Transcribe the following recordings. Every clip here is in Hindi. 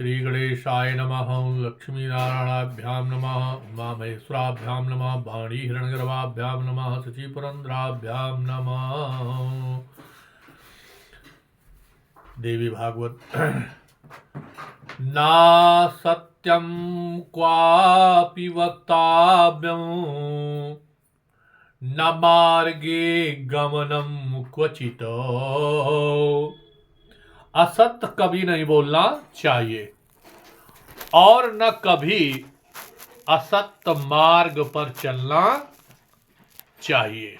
श्री गणेशाय नमः। लक्ष्मीनारायणाभ्यां नमः। उमामहेश्वराभ्यां नमः। वाणी हिरण्यगर्भाभ्यां नमः। शचीपुरंद्राभ्यां नमः। देवी भागवत। ना सत्यं क्वापि वक्तव्यं न मार्गे गमनम क्वचित्। असत्य कभी नहीं बोलना चाहिए और न कभी असत्य मार्ग पर चलना चाहिए।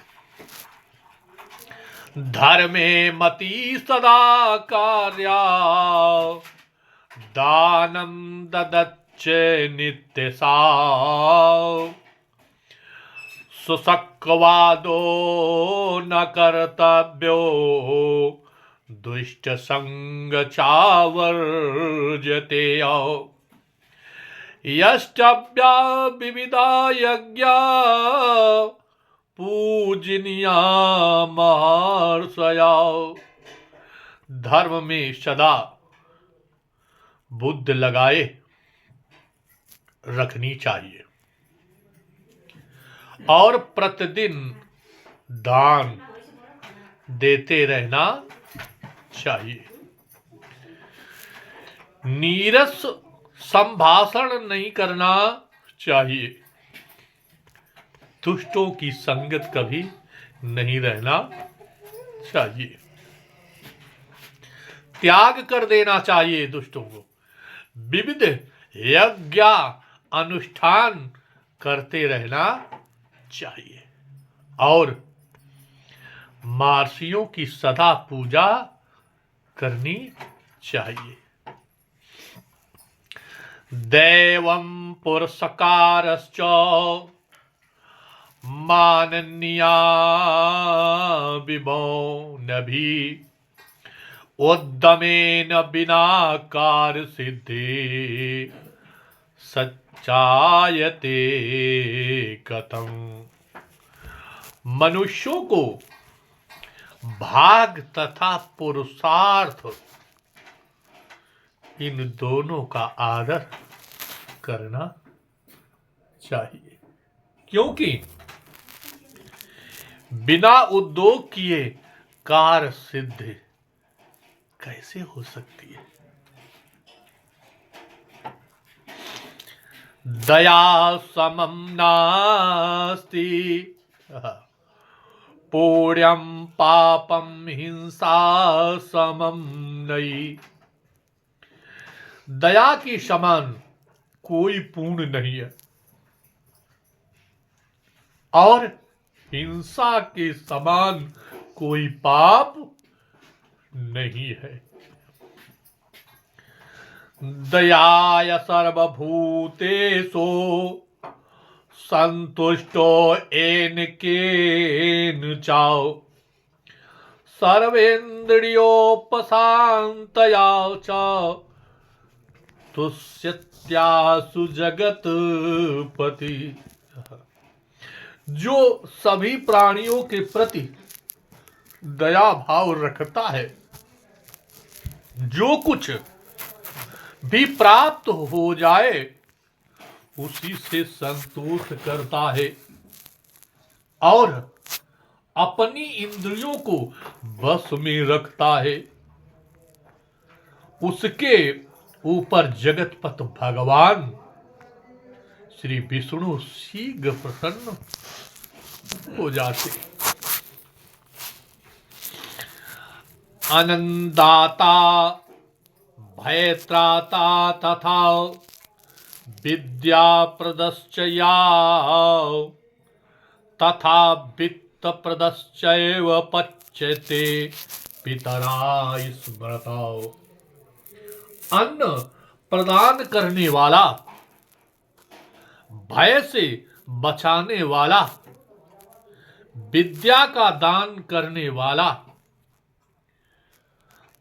धर्मे मति सदा कार्या दानं ददच्च नित्यसा। सुसक्वादो न कर्तव्यो दुष्ट संग चावर्जते। यष्टव्या विविधा यज्ञा पूजनीया महर्षया। धर्म में सदा बुद्धि लगाए रखनी चाहिए और प्रतिदिन दान देते रहना चाहिए। नीरस संभाषण नहीं करना चाहिए। दुष्टों की संगत कभी नहीं रहना चाहिए। त्याग कर देना चाहिए दुष्टों को। विविध यज्ञ अनुष्ठान करते रहना चाहिए और महर्षियों की सदा पूजा करनी चाहिए। दैवं पुरस्कारश्च माननीया विभो नभि। उद्यमेन बिना कार्य सिद्धि सच्चायते कथम। मनुष्यों को भाग तथा पुरुषार्थ इन दोनों का आदर करना चाहिए, क्योंकि बिना उद्योग किए कार्य सिद्धि कैसे हो सकती है। दया समम नास्ति पुण्यम पापम हिंसा समम नहीं। दया के समान कोई पुण्य नहीं है और हिंसा के समान कोई पाप नहीं है। दयाय सर्वभूतेषु संतुष्टो येन केनचित्। सर्वेन्द्रियोपशान्तया च तुष्यत्यासु जगत्पति। जो सभी प्राणियों के प्रति दया भाव रखता है, जो कुछ भी प्राप्त हो जाए उसी से संतोष करता है और अपनी इंद्रियों को बस में रखता है, उसके ऊपर जगतपति भगवान श्री विष्णु शीघ्र प्रसन्न हो जाते। आनंदाता भयत्राता तथा विद्या प्रदश्चया तथा वित्त प्रदश्चैव पच्यते पितरा स्मृता। अन्न प्रदान करने वाला, भय से बचाने वाला, विद्या का दान करने वाला,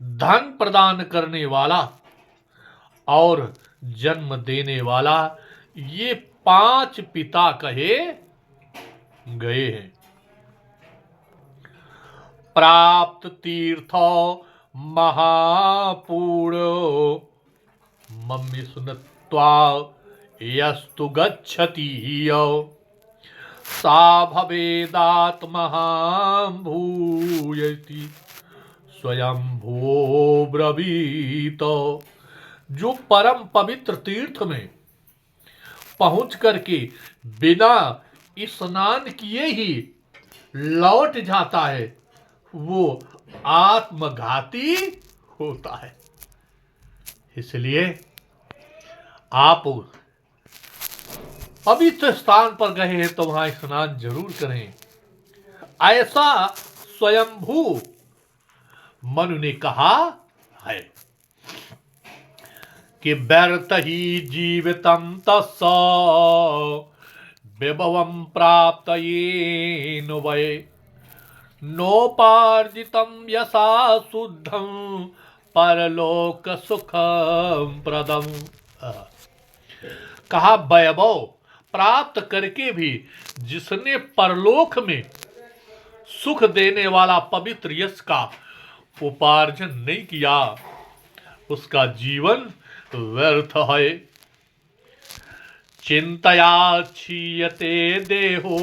धन प्रदान करने वाला और जन्म देने वाला, ये 5 पिता कहे गए हैं। प्राप्त तीर्थ महापूर्ण मम्मी स्नुत्वा यस्तु गच्छति यो सा भवेदात्महां भूयति स्वयं भो ब्रवीत। जो परम पवित्र तीर्थ में पहुंच करके बिना स्नान किए ही लौट जाता है वो आत्मघाती होता है। इसलिए आप पवित्र स्थान पर गए हैं तो वहां स्नान जरूर करें। ऐसा स्वयंभू मनु ने कहा है कि व्यर्थ ही जीवितम तस्स विभवं प्राप्तयेन वै नोपार्जितं यसा शुद्धं परलोक सुखम प्रदम। कहा वैभव प्राप्त करके भी जिसने परलोक में सुख देने वाला पवित्र यश का उपार्जन नहीं किया उसका जीवन व्यर्थ है। चिंतया क्षीयते देहो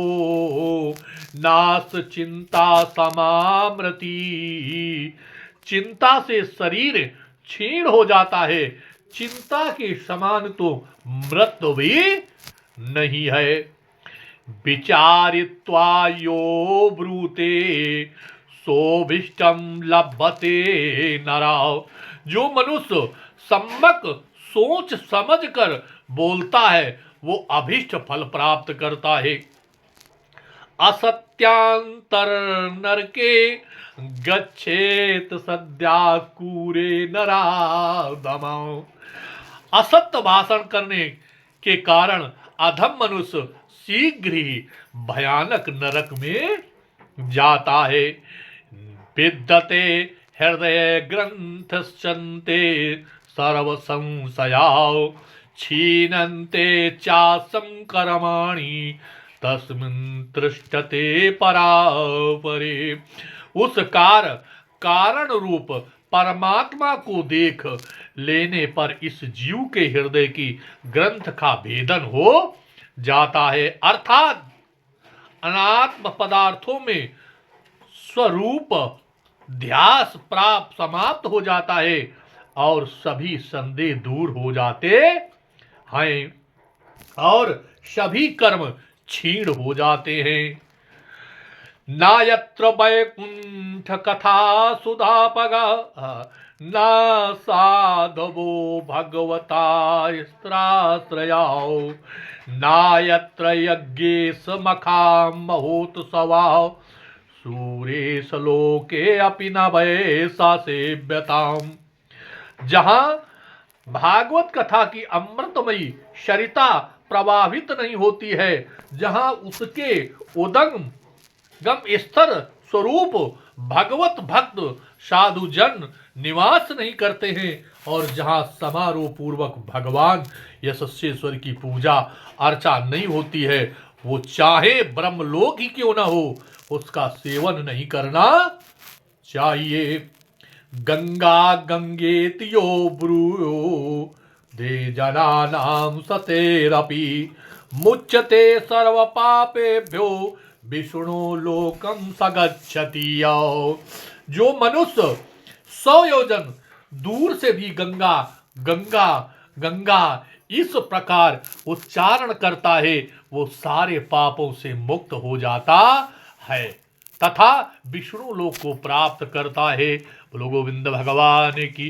नास चिंता समामृति। चिंता से शरीर क्षीण हो जाता है, चिंता के समान तो मृत्यु भी नहीं है। विचारित्वा यो ब्रूते सोभिष्टम लभते नराव। जो मनुष्य सम्यक सोच समझ कर बोलता है वो अभिष्ट फल प्राप्त करता है। असत्यांतर नरके गच्छेत सद्या कूरे नराधमाओ। असत्य भाषण करने के कारण अधम मनुष्य शीघ्र ही भयानक नरक में जाता है। विद्यते हृदय ग्रंथश्चन्ते सर्व संशयाओ क्षीणन्ते चासं कर्माणि तस्मिन् तृष्टते परापरे। उस कारण रूप परमात्मा को देख लेने पर इस जीव के हृदय की ग्रंथ का भेदन हो जाता है, अर्थात अनात्म पदार्थों में स्वरूप ध्यास प्राप्त समाप्त हो जाता है और सभी संदेह दूर हो जाते हैं और सभी कर्म क्षीण हो जाते हैं। नायत्र वैकुंठ कथा सुधापगा ना साधवो भगवता स्त्राश्रयाओ नायत्र यज्ञेश मखाम महोत्सवाओ सूरेश लोके अपि न वैसा सेव्यताम। जहां भागवत कथा की अमृतमयी सरिता प्रवाहित नहीं होती है, जहां उसके उदंग गम स्तर स्वरूप भगवत भक्त साधु जन निवास नहीं करते हैं और जहां समारोह पूर्वक भगवान यशस्वेश्वर की पूजा अर्चा नहीं होती है, वो चाहे ब्रह्मलोक ही क्यों न हो उसका सेवन नहीं करना चाहिए। गंगा गंगेतियो ब्रूयो दे जनानां सतेरपि मुच्यते सर्व पापेभ्यो विष्णु लोकम सगच्छति। जो मनुष्य 100 योजन दूर से भी गंगा गंगा गंगा इस प्रकार उच्चारण करता है वो सारे पापों से मुक्त हो जाता है तथा विष्णु लोक को प्राप्त करता है। बोलो गोविंद भगवान की।